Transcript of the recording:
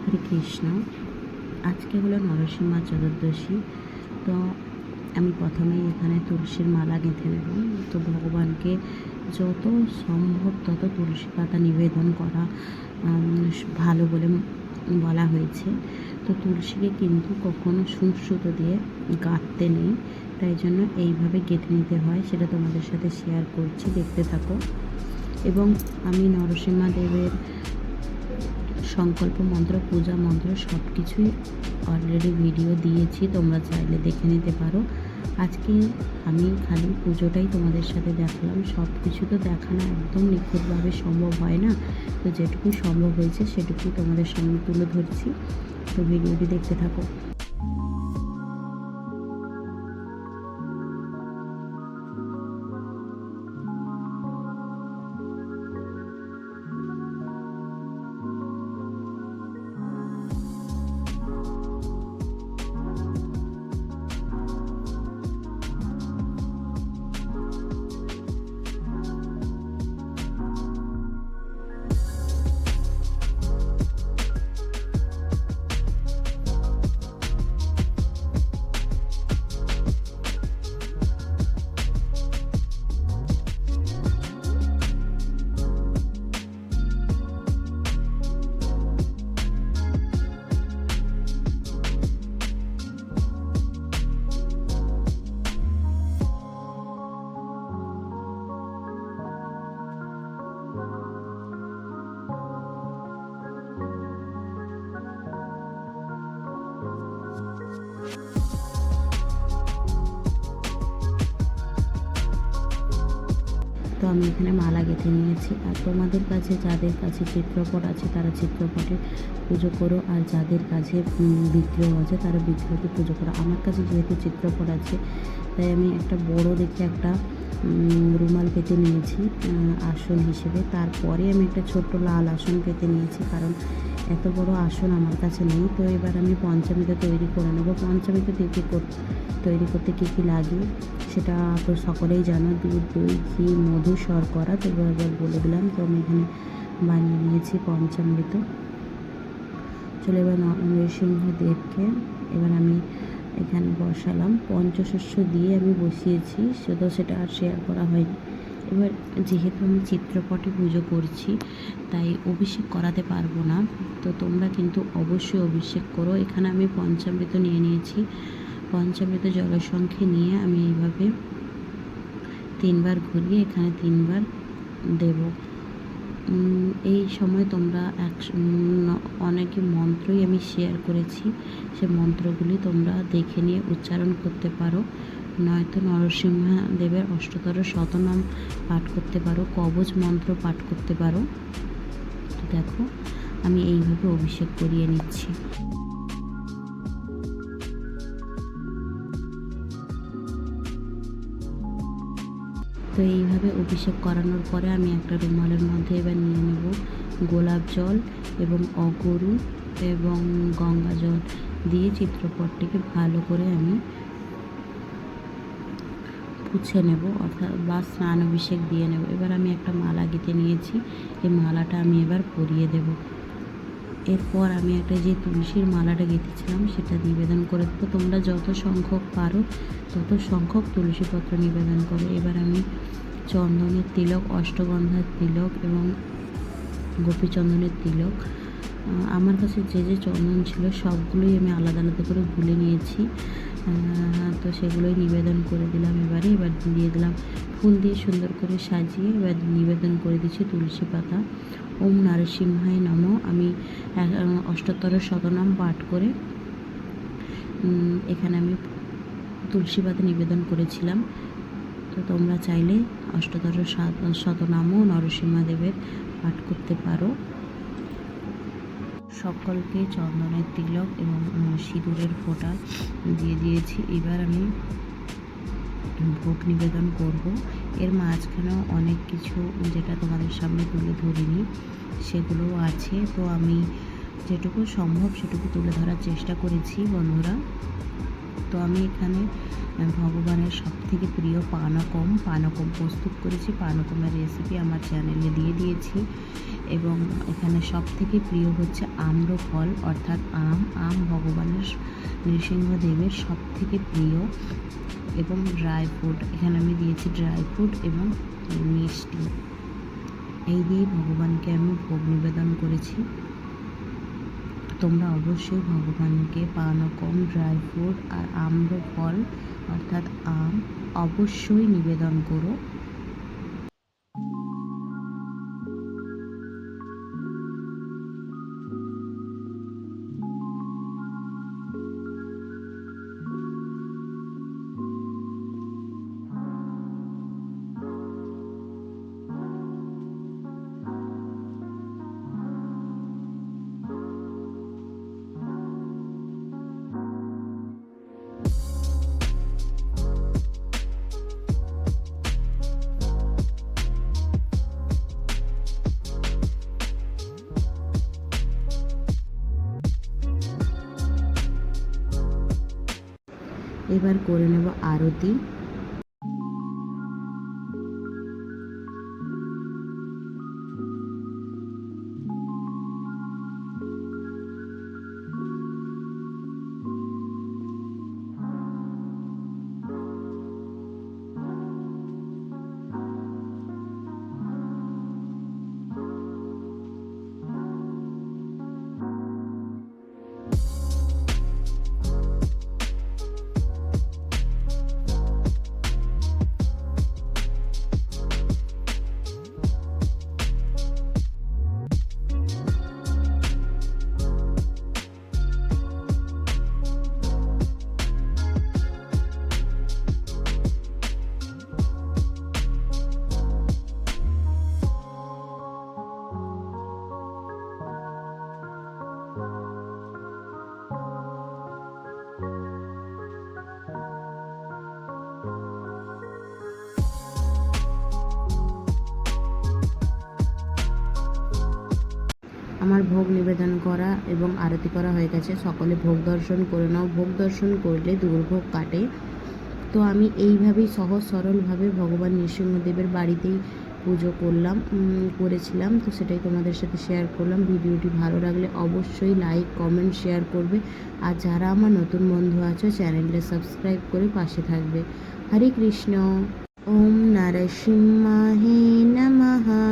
হরে কৃষ্ণ। আজকে হলো নরসিংহা চতুর্দশী। তো আমি প্রথমেই এখানে তুলসীর মালা গেঁথে নেব। তো ভগবানকে যত সম্ভব তত তুলসী পাতা নিবেদন করা ভালো বলে বলা হয়েছে। তো তুলসীকে কিন্তু কখনো সুতো দিয়ে গাঁথতে নেই, তাই জন্য এইভাবে গেঁথে নিতে হয়। সেটা তোমাদের সাথে শেয়ার করছি, দেখতে থাকো। এবং আমি নরসিংহা দেবের সংকল্প মন্ত্র, পূজা মন্ত্র সব কিছুই অলরেডি ভিডিও দিয়েছি, তোমরা চাইলে দেখে নিতে পারো। আজকে আমি খালি পুজোটাই তোমাদের সাথে দেখালাম। সব কিছু তো দেখানো একদম নিখুঁতভাবে সম্ভব হয় না, তো যেটুকু সম্ভব হয়েছে সেটুকুই তোমাদের সামনে তুলে ধরছি। তো ভিডিওটি দেখতে থাকো। তো আমি এখানে মালা গেঁথে নিয়েছি। আর তোমাদের কাছে যাদের কাছে চিত্রপট আছে তারা চিত্রপটে পুজো করো, আর যাদের কাছে বিগ্রহ আছে তারা বিগ্রহকে পুজো করো। আমার কাছে যেহেতু চিত্রপট আছে, তাই আমি একটা বড় দেখে একটা রুমাল পেতে নিয়েছি আসন হিসেবে। তারপরে আমি একটা ছোট্ট লাল আসন পেতে নিয়েছি, কারণ এত বড় আসন আমার কাছে নেই। তো এবার আমি পঞ্চামৃত তৈরি করে নেব। পঞ্চামৃত তৈরি করতে কী কী লাগে সেটা তো সকলেই জানো। দুধ, দই, ঘি, মধু, শর্করা। তো এবার বলে দিলাম। তো আমি এখানে বানিয়ে নিয়েছি পঞ্চামৃত। চলে এবার নরসিংহদেবকে এবার আমি এখানে বসালাম। পঞ্চশস্য দিয়ে আমি বসিয়েছি, শুধু সেটা আর শেয়ার করা হয়নি। এবার যেহেতু আমি চিত্রপটে পুজো করছি, তাই অভিষেক করাতে পারবো না। তো তোমরা কিন্তু অবশ্যই অভিষেক করো। এখানে আমি পঞ্চামৃত নিয়ে নিয়েছি। পঞ্চামৃত জলসংখ্যে নিয়ে আমি এইভাবে 3 বার ঘুরিয়ে এখানে 3 বার দেব। এই সময় তোমরা অনেকে মন্ত্রই আমি শেয়ার করেছি, সে মন্ত্রগুলি তোমরা দেখে নিয়ে উচ্চারণ করতে পারো, নয়তো নরসিংহদেবের অষ্টতর শতনাম পাঠ করতে পারো, কবচ মন্ত্র পাঠ করতে পারো। তো দেখো আমি এইভাবে অভিষেক করিয়ে নিচ্ছি। তো এইভাবে অভিষেক করানোর পরে আমি একটা রুমালের মধ্যে এবার নিয়ে নেব গোলাপ জল এবং অগরু এবং গঙ্গা জল দিয়ে চিত্রপটটিকে ভালো করে আমি পুছে নেব, অর্থাৎ বা স্নান অভিষেক দিয়ে নেব। এবার আমি একটা মালা গেঁথে নিয়েছি, এই মালাটা আমি এবার পরিয়ে দেব। এরপর আমি একটা যে তুলসীর মালাটা গেঁথেছিলাম সেটা নিবেদন করে দেবো। তোমরা যত সংখ্যক পারো তত সংখ্যক তুলসীপত্র নিবেদন করো। এবার আমি চন্দনের তিলক, অষ্টগন্ধার তিলক এবং গোপীচন্দনের তিলক, আমার কাছে যে যে চন্দন ছিল সবগুলোই আমি আলাদা আলাদা করে গুলে নিয়েছি। তো সেগুলোই নিবেদন করে দিলাম। এবার দিয়ে দিলাম ফুল দিয়ে সুন্দর করে সাজিয়ে। এবার নিবেদন করে দিচ্ছি তুলসী পাতা। ওম নরসিংহায় নমঃ আমি অষ্টতর শতনাম পাঠ করে এখানে আমি তুলসী পাতা নিবেদন করেছিলাম। তো তোমরা চাইলে অষ্টতর শতনামও নরসিংহদেবের পাঠ করতে পারো। সকলকে চন্দনের তিলক এবং সিঁদুরের ফোঁটা দিয়ে দিয়েছি। এবার আমি ভোগ নিবেদন করব। এর মাঝখানেও অনেক কিছু যেটা তোমাদের সামনে তুলে ধরিনি সেগুলোও আছে। তো আমি যেটুকু সম্ভব সেটুকু তুলে ধরার চেষ্টা করেছি বন্ধুরা। তো আমি এখানে ভগবানের সবথেকে প্রিয় পানকম প্রস্তুত করেছি। পানকমের রেসিপি আমার চ্যানেলে দিয়ে দিয়েছি। এবং এখানে সবথেকে প্রিয় হচ্ছে আম্রফল অর্থাৎ আম ভগবানের নৃসিংহদেবের সব থেকে প্রিয়, এবং ড্রাই ফ্রুট, এখানে আমি দিয়েছি ড্রাই ফ্রুট এবং মিষ্টি। এই দিয়ে ভগবানকে আমি ভোগ নিবেদন করেছি। তোমরা অবশ্যই ভগবানকে পানকম, ড্রাই ফ্রুট আর আম্রফল অর্থাৎ আম অবশ্যই নিবেদন করো। এবার করে নেব আরতি। আমার ভোগ নিবেদন করা এবং আরতি করা হয়ে গেছে। সকলে ভোগ দর্শন করে নাও। ভোগ দর্শন করলে দুর্ভোগ কাটে। তো আমি এইভাবেই সহজ সরলভাবে ভগবান নৃসিংহদেবের বাড়িতেই পুজো করেছিলাম। তো সেটাই তোমাদের সাথে শেয়ার করলাম। ভিডিওটি ভালো লাগলে অবশ্যই লাইক, কমেন্ট, শেয়ার করবে। আর যারা আমার নতুন বন্ধু আছো চ্যানেলটা সাবস্ক্রাইব করে পাশে থাকবে। হরে কৃষ্ণ। ওম নরসিংহায় নমঃ।